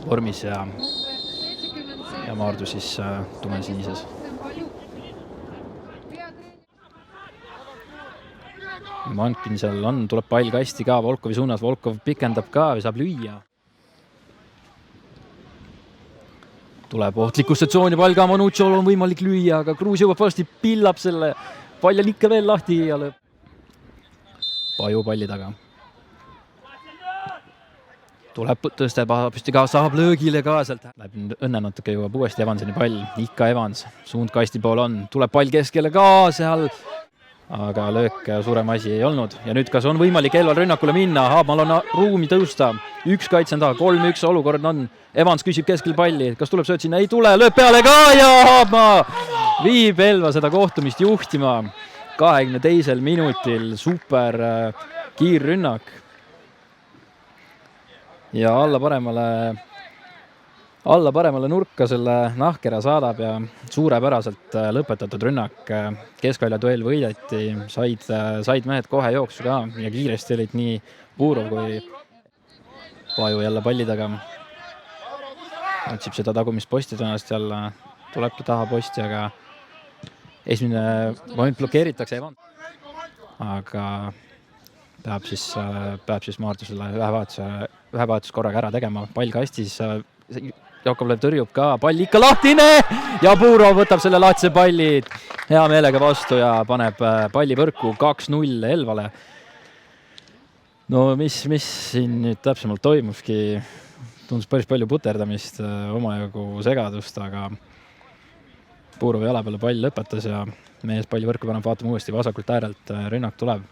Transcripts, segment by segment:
vormis ja Maardu siis tumesinises. Mankin seal on, tuleb pall kasti ka Volkovi suunas, Volkov pikendab ka või saab lüüa. Tuleb ohtlikusse tsooni pall ka, Manucciol on võimalik lüüa, aga Kruus jõuab varsti, pillab selle, pall on ikka veel lahti ja Paju palli taga. Tuleb tõstab püsti ka, saab löögile ka sealt. Läheb õnne natuke, jõuab uuesti Evansini pall, ikka Evans, suund kasti pool on, tuleb pall keskele ka seal. Aga löök suurem asi ei olnud. Ja nüüd kas on võimalik Elval rünnakule minna? Haapmaal on ruumi tõusta. Üks kaitsen taha, 3-1 olukord on. Evans küsib keskel palli. Kas tuleb sööt sinna? Ei tule, lööb peale ka ja Haapmaa viib Elva seda kohtumist juhtima. 22. minutil super kiirrünnak. Ja alla paremale nurka selle Nahkera saadab ja suurepäraselt lõpetatud rünnak. Keskvälja duell võideti, said mehed kohe jooksu ka ja kiiresti olid nii Puurov kui Paju jälle palli taga. Otsib seda tagumist posti tõenäoliselt jälle, tulebki taha posti, aga esimene moment blokeeritakse Evan. Aga peab siis Maardu selle ühe vahetus korraga ära tegema. Pall kastis, Jakovlev tõrjub ka, pall ikka lahtine ja Puurov võtab selle lahtise palli hea meelega vastu ja paneb palli võrku 2-0 Elvale. No mis siin nüüd täpsemalt toimuski, tundus päris palju puterdamist, omajagu segadust, aga Puurov jala peale pall lõpetas ja mees palli võrku paneb, vaatame uuesti vasakult äärelt, rünnak tuleb.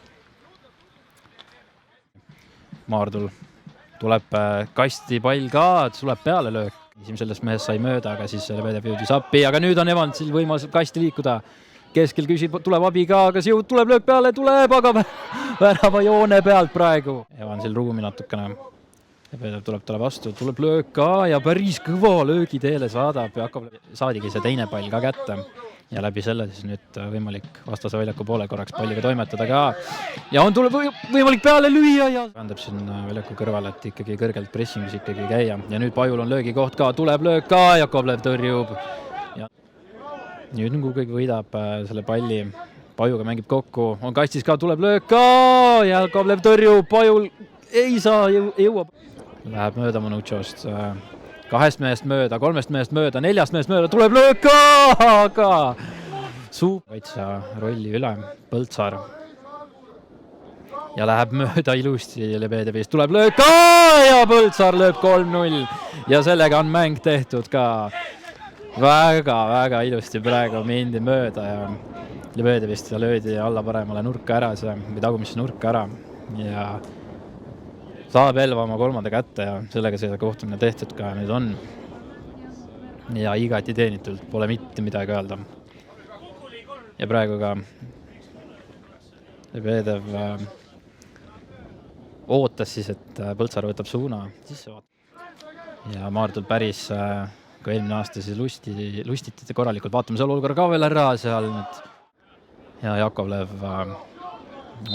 Maardul tuleb kasti pall ka, tuleb peale löök. Sellest mehest sai mööda, aga siis Lebedev jõudis appi, aga nüüd on Evansil võimalus kasti liikuda. Keskel küsib, tuleb abi ka, kas tuleb löök peale, tuleb, aga värava joone pealt praegu. Evansil ruumi natukene. Lebedev tuleb vastu, tuleb löök ka ja päris kõva löögi teele saadab. Saadigi see teine pall ka kätte. Ja läbi selle siis nüüd võimalik vastase väljaku poole korraks palliga toimetada ka. Ja tuleb võimalik peale lüüa ja vändab siin väljaku kõrvale, et ikkagi kõrgelt pressingis ikkagi käia. Ja nüüd Pajul on löögi koht ka, tuleb löök ka, Jakovlev tõrjub. Ja nüüd nagu kõik võidab selle palli, Pajuga mängib kokku, on kastis ka, tuleb löök ka, Jakovlev tõrjub, Pajul ei saa, jõuab. Läheb mööda Manucciost. 2 mehest mööda, 3 mehest mööda, 4 mehest mööda, tuleb löök ka, aga kaitsa rolli üle, Põltsar. Ja läheb mööda ilusti Lebedevist, tuleb löök ka ja Põltsar lööb 3-0 ja sellega on mäng tehtud ka. Väga ilusti praegu mindi mööda ja Lebedevist ja löödi alla paremale nurka ära või tagumisse nurka ära ja saab Elva oma 3. kätte ja sellega see kohtumine tehtud ka nüüd on. Ja igati teenitult, pole mitte midagi öelda. Ja praegu ka Lebedev ootas siis, et Põltsar võtab suuna sisse. Ja Maardul päris, kui eelmine aasta siis lustiti korralikult, vaatame seal olukorra ka veel ära seal nüüd. Ja Jakovlev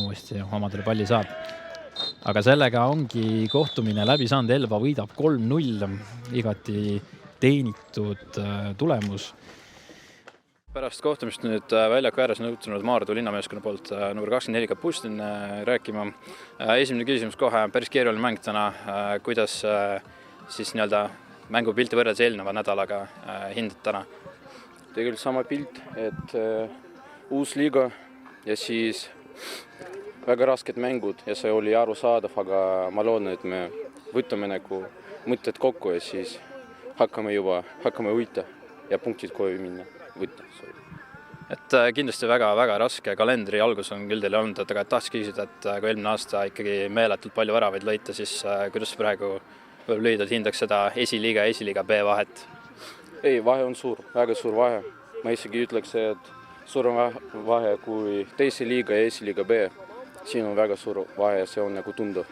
uuesti omadele palli saab. Aga sellega ongi kohtumine läbi saanud, Elva võidab 3-0, igati teenitud tulemus. Pärast kohtumist nüüd väljaku ääres nõutunud Maardu linnameeskonna poolt number 24 Kapustin rääkima. Esimene küsimus kohe, päris keeruline mäng täna, kuidas siis nii-öelda mängupilti võrreldes eelneva nädalaga hindad täna? Tegelikult sama pilt, et uus liiga ja siis väga rasked mängud ja see oli arusaadav, aga ma loodan, et me võtame nagu mõtted kokku ja siis hakkame võita ja punktid koju minna võtta. Et kindlasti väga raske kalendri algus on küll teil olnud, aga tahaks küsida, et kui eelmine aasta ikkagi meeletult palju väravaid lõita, siis kuidas praegu lühidalt hindaks seda esiliiga ja esiliiga B vahet? Ei, vahe on suur, väga suur vahe. Ma isegi ütleks, et suurem vahe kui teise liiga ja esiliiga B. Siin on väga suur vahe ja see on nagu tunduv.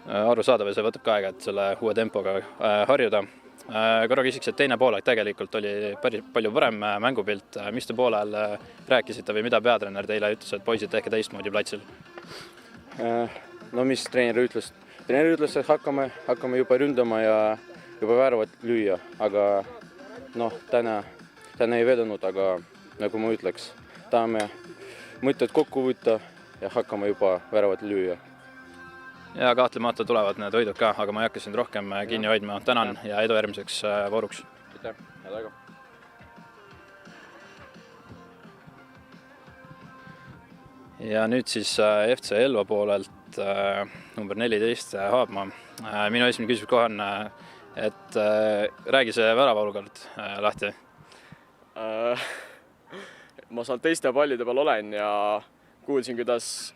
Arusaadav ja see võtab ka aega, et selle uue tempoga harjuda. Korra küsiks, et teine poolek tegelikult oli päris palju parem mängupilt. Mis te poolel rääkisite või mida peatreener teile ütles, et poisid tehke teistmoodi platsil? No mis treener ütles? Treener ütles, et hakkame juba ründama ja juba väravat lüüa, aga noh, täna ei vedanud, aga nagu ma ütleks, tahame mõtted kokku võtta ja hakkama juba väravat lüüa. Ja kahtlemata tulevad need võidud ka, aga ma ei hakka sind rohkem kinni hoidma. Tänan ja edu järgmiseks vooruks. Aitäh, head aega. Ja nüüd siis FC Elva poolelt number 14 Haapmaa. Minu esimene küsimus kohe on, et räägi see väravaolukord lahti. Ma saan teiste pallide peal olen ja kuulsin, kuidas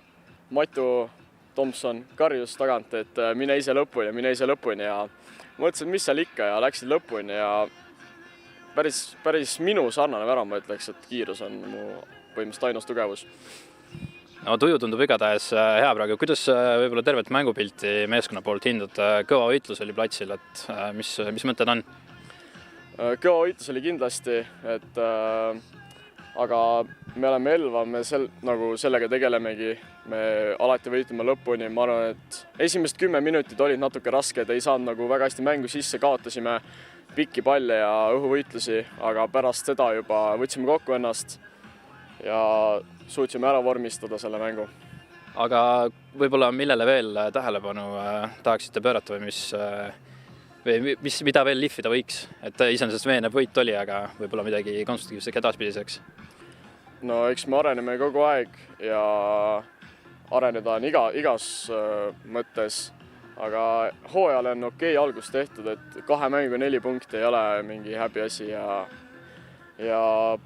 Matu Tomson karjus tagant, et mine ise lõpuni ja mõtlesin, mis seal ikka ja läksid lõpuni ja päris minu sarnane värav, ma ütleks, et kiirus on mu põhimõtteliselt ainus tugevus. No, tuju tundub igatahes hea praegu. Kuidas võib-olla tervet mängupilti meeskonna poolt hindad? Kõva võitlus oli platsil, et mis mõtted on? Kõva võitlus oli kindlasti, et aga me oleme Elva, me sellega tegelemegi, me alati võitleme lõpuni. Ma arvan, et esimesed 10 minutit olid natuke rasked, ei saanud nagu väga hästi mängu sisse, kaotasime pikki palle ja õhuvõitlusi, aga pärast seda juba võtsime kokku ennast ja suutsime ära vormistada selle mängu. Aga võib-olla millele veel tähelepanu tahaksite pöörata või mida veel lihvida võiks? Et iseenesest veenev võit oli, aga võib-olla midagi konstruktiivseks edaspidiseks? No eks me areneme kogu aeg ja areneda on igas mõttes, aga hooajal on okei algus tehtud, et 2 mängu 4 punkti ei ole mingi häbi asi ja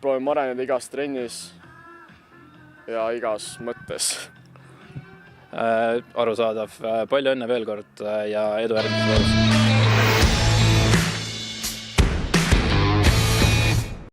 proovime areneda igas trennis ja igas mõttes. Arusaadav. Palju õnne veel kord ja edu järgmises voorus.